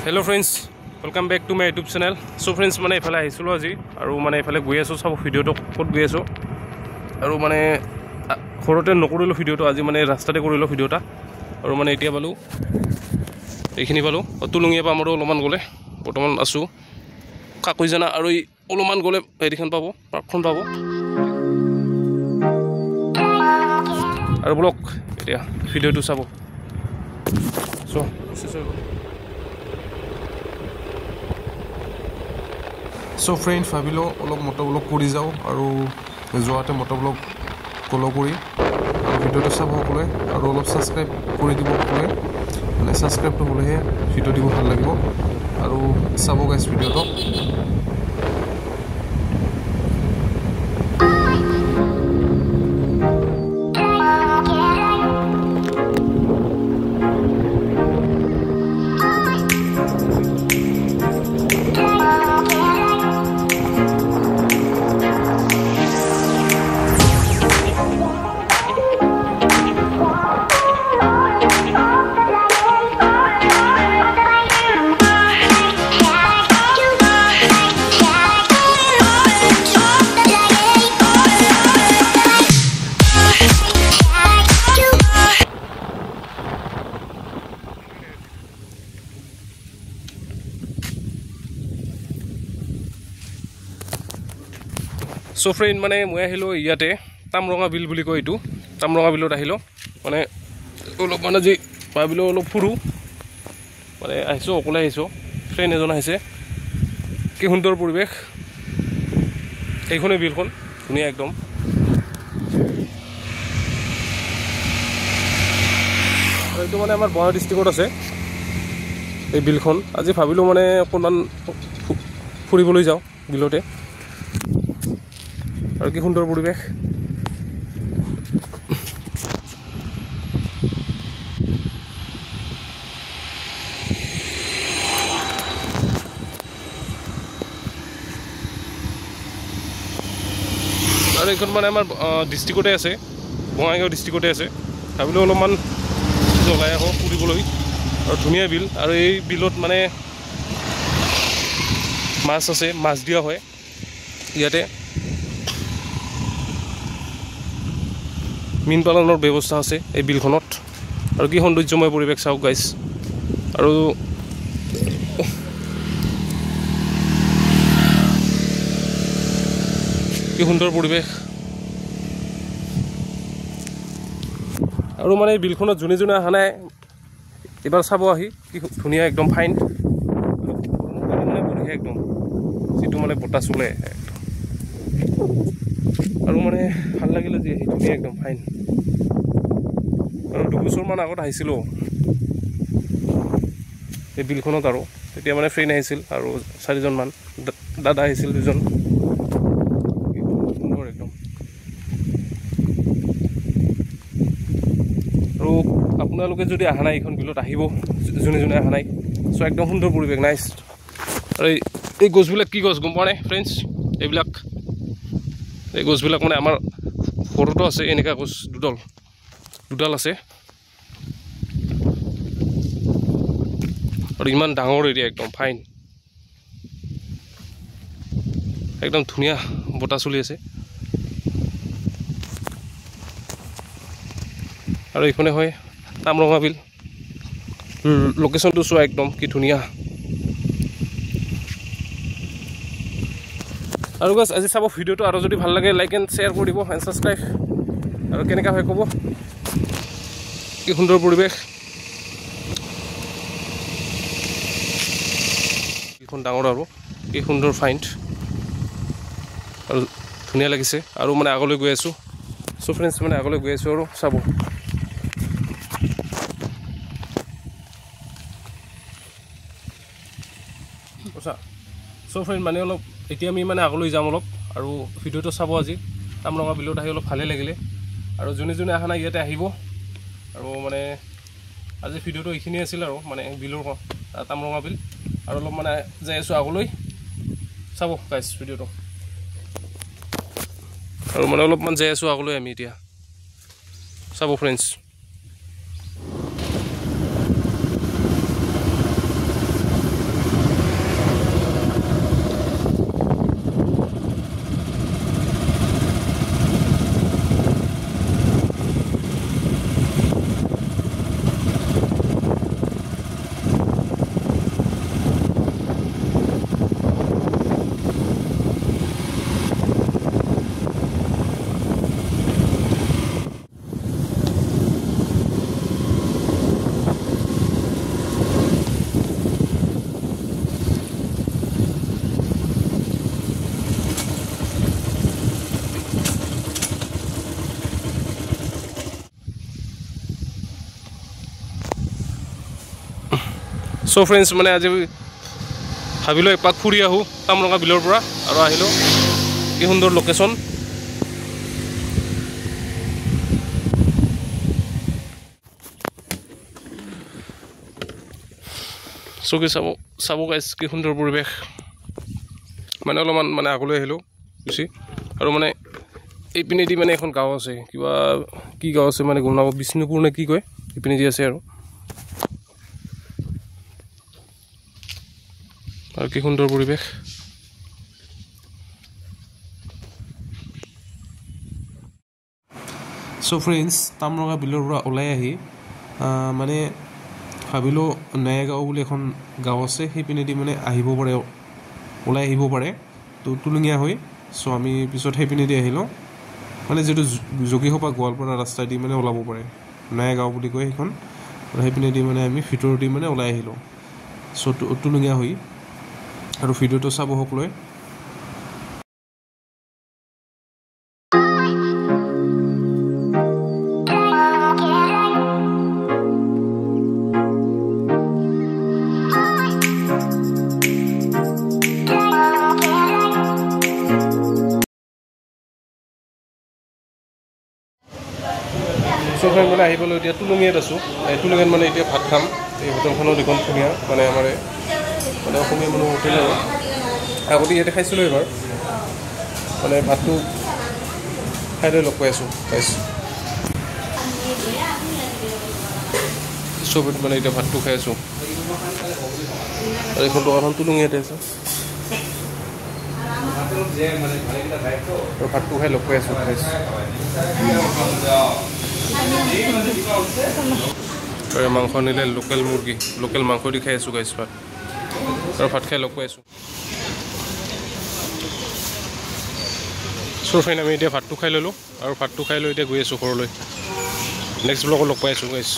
Hello friends, welcome back to my YouTube channel. So friends, মানে এফালে আহিছিলো আজি আৰু মানে এফালে গৈ আছো সব ভিডিওটো কত গৈ আছো আৰু মানে ঘৰতে নকৰিলো ভিডিওটো আজি মানে ৰাস্তাতে কৰিলো ভিডিওটা আৰু মানে এতিয়া পালো এইখিনি পালো তুলুঙিয়া পামৰো অলমান গলে বৰ্তমান আছো কাকৈজানা আৰু অলমান গলে এদিখন পাবো পাৰ্কখন পাবো আৰু ব্লগ এতিয়া ভিডিওটো চাব So friends, ভাবিলো অলপ মটো ব্লগ কৰি যাও আৰু যোৱাতে মটো ব্লগ ফলো কৰি আৰু ভিডিওটো চাব সকলোৱে আৰু অলপ সাবস্ক্ৰাইব কৰি দিব সকলোৱে মানে সাবস্ক্ৰাইবটো হলেহে ভিডিও দিব ভাল লাগিব আৰু চাব গাইস ভিডিওটো So friend, মানে মই আহিলো ইয়াতে তামৰঙা বিল বুলি কয় এটো তামৰঙা বিলত আহিলো মানে অলপ মানে যে ভাবিলো অলপ ফুৰু মানে আহিছো অকলে আহিছো ফ্ৰেন্ড এজন আহিছে কি সুন্দৰ পৰিবেশ এইখনে বিলখন ধুনীয়া একদম এইটো মানে আমাৰ বঙাইগাঁও ডিস্ট্ৰিক্টত আছে এই বিলখন আজি ভাবিলো মানে অকমান ফুৰিবলৈ যাও বিলতে আৰু কি সুন্দৰ পৰিবেশ আৰু এখন মানে আমাৰ ডিস্ট্ৰিক্টতে আছে বঙাইগাঁও ডিস্ট্ৰিক্টতে আছে ভাবিলো অলপমান জগাই আহো ফুৰিবলৈ আৰু ধুনীয়া বিল আৰু এই বিলত মানে মাছ আছে মাছ দিয়া হয় ইয়াতে মীন পালনৰ ব্যৱস্থা আছে এই বিলখনত আৰু কি সৌন্দৰ্যময় পৰিবেশ চাওক গাইস আৰু কি সুন্দৰ পৰিবেশ আৰু মানে বিলখনত জুনে জুনে আহা নাই এবাৰ চাব আহি কি ধুনীয়া একদম ফাইন মানে বঢ়িয়া একদম যেটো মানে বতাহ চলে আৰু মানে ভাল লাগিলে যে ধুনীয়া একদম ফাইন আৰু দুবছৰ মান আগত আহিছিলো এই বিলখনত আৰু তেতিয়া মানে ফ্ৰেণ্ড আহিছিল আৰু 4 জন মান দাদা আহিছিল দুজন সুন্দৰ একদম আৰু আপোনালোকে যদি আহা নাই এখন বিলত আহিব জুনে জুনে আহা নাই সো একদম সুন্দৰ পৰিবেশ নাইস আৰু এই গছবিলাক কি গছ গম পোৱা নাই ফ্ৰেন্ডছ এইবিলাক এই গছবিলাক মানে আমাৰ ঘৰতো আছে এনেকা গছ দুডাল আছে আৰু ইমান ডাঙৰ এৰিয়া একদম ফাইন একদম ধুনীয়া বতাহ চলি আছে আৰু এইখনে হয় তামৰঙা বিল লোকেশনটো চোৱা একদম কি ধুনীয়া আৰু গাইস আজি চাব ভিডিওটো আৰু যদি ভাল লাগে লাইক এণ্ড শ্বেয়াৰ কৰি দিব এণ্ড সাবস্ক্ৰাইব আৰু কেনেকা হয় ক'ব কি সুন্দৰ পৰিবেশ এইখন ডাঙৰ আৰু কি সুন্দৰ ফাইণ্ড আৰু ধুনীয়া লাগিছে আৰু মানে আগলৈ গৈ আছো সো ফ্ৰেন্ডছ মানে আগলৈ গৈ আছো আৰু চাব সো ফ্ৰেন্ড মানে অলপ এতিয়া আমি মানে আগলৈ যাম অলপ আৰু ভিডিওটো চাব আজি তামৰঙা বিলত আহি অলপ ভালে লাগিলে আৰু জুনে জুনে আহা নাই ইয়াতে আহিব আৰু মানে আজি ভিডিওটো এইখিনি আছিল আৰু মানে বিলৰ তামৰঙা বিল আৰু অলপ মানে যাই আছো আগলৈ চাব গাইস ভিডিওটো আৰু মানে অলপমান যাই আছো আগলৈ আমি এতিয়া চাব ফ্ৰেন্ডছ সো ফ্ৰেণ্ডছ মানে আজি ভাবিলোঁ এপাক ফুৰি আহোঁ তামৰঙা বিলৰ পৰা আৰু আহিলোঁ কি সুন্দৰ লোকেশ্যন চকী চাব গাইছ কি সুন্দৰ পৰিৱেশ মানে অলপমান মানে আগলৈ আহিলোঁ বেছি আৰু মানে এইপিনেদি মানে এখন গাঁও আছে কিবা কি গাঁও আছে মানে গম নাপাওঁ বিষ্ণুপুৰ নে কি কয় এইপিনেদি আছে আৰু কি সুন্দৰ পৰিৱেশ চ' ফ্ৰেণ্ডছ তামৰঙা বিলৰ পৰা ওলাই আহি মানে ভাবিলোঁ নয়াগাঁও বুলি এখন গাঁও আছে সেইপিনেদি মানে আহিব পাৰে ওলাই আহিব পাৰে তো টুলুঙীয়া হৈ চ' আমি পিছত সেইপিনেদি আহিলোঁ মানে যিটো জগিসোপা গোৱালপাৰা ৰাস্তাইদি মানে ওলাব পাৰে নয়াগাঁও বুলি কয় সেইখন আৰু সেইপিনেদি মানে আমি ভিতৰদি মানে ওলাই আহিলোঁ চ' টুলুঙীয়া হৈ আৰু ভিডিঅ'টো চাব সকলোৱে মানে আহিবলৈ এতিয়া টুলুঙীয়াত আছোঁ টুলুঙীয়াত মানে এতিয়া ভাত খাম এই হোটেলখনৰ দুখন ধুনীয়া মানে আমাৰ মানে অসমীয়া মানুহ হোটেল আৰু আগতে ইয়াতে খাইছিলোঁ এবাৰ মানে ভাতটো খাই লৈ লগ পাই আছোঁ চবত মানে এতিয়া ভাতটো খাই আছোঁ আৰু এইখন দোকানখন টুলুঙীয়াতে আছে আৰু ভাতটো খাই লগ পাই আছোঁ মাংস আনিলে লোকেল মুৰ্গী লোকেল মাংস দি খাই আছোঁ গাইছ ভাত আৰু ভাত খাই লগ পাই আছোঁ চ' ফ্ৰেণ্ড আমি এতিয়া ভাতটো খাই ল'লোঁ আৰু ভাতটো খাই লৈ এতিয়া গৈ আছোঁ ঘৰলৈ নেক্সট ব্লগত লগ পাই আছোঁ গাইছ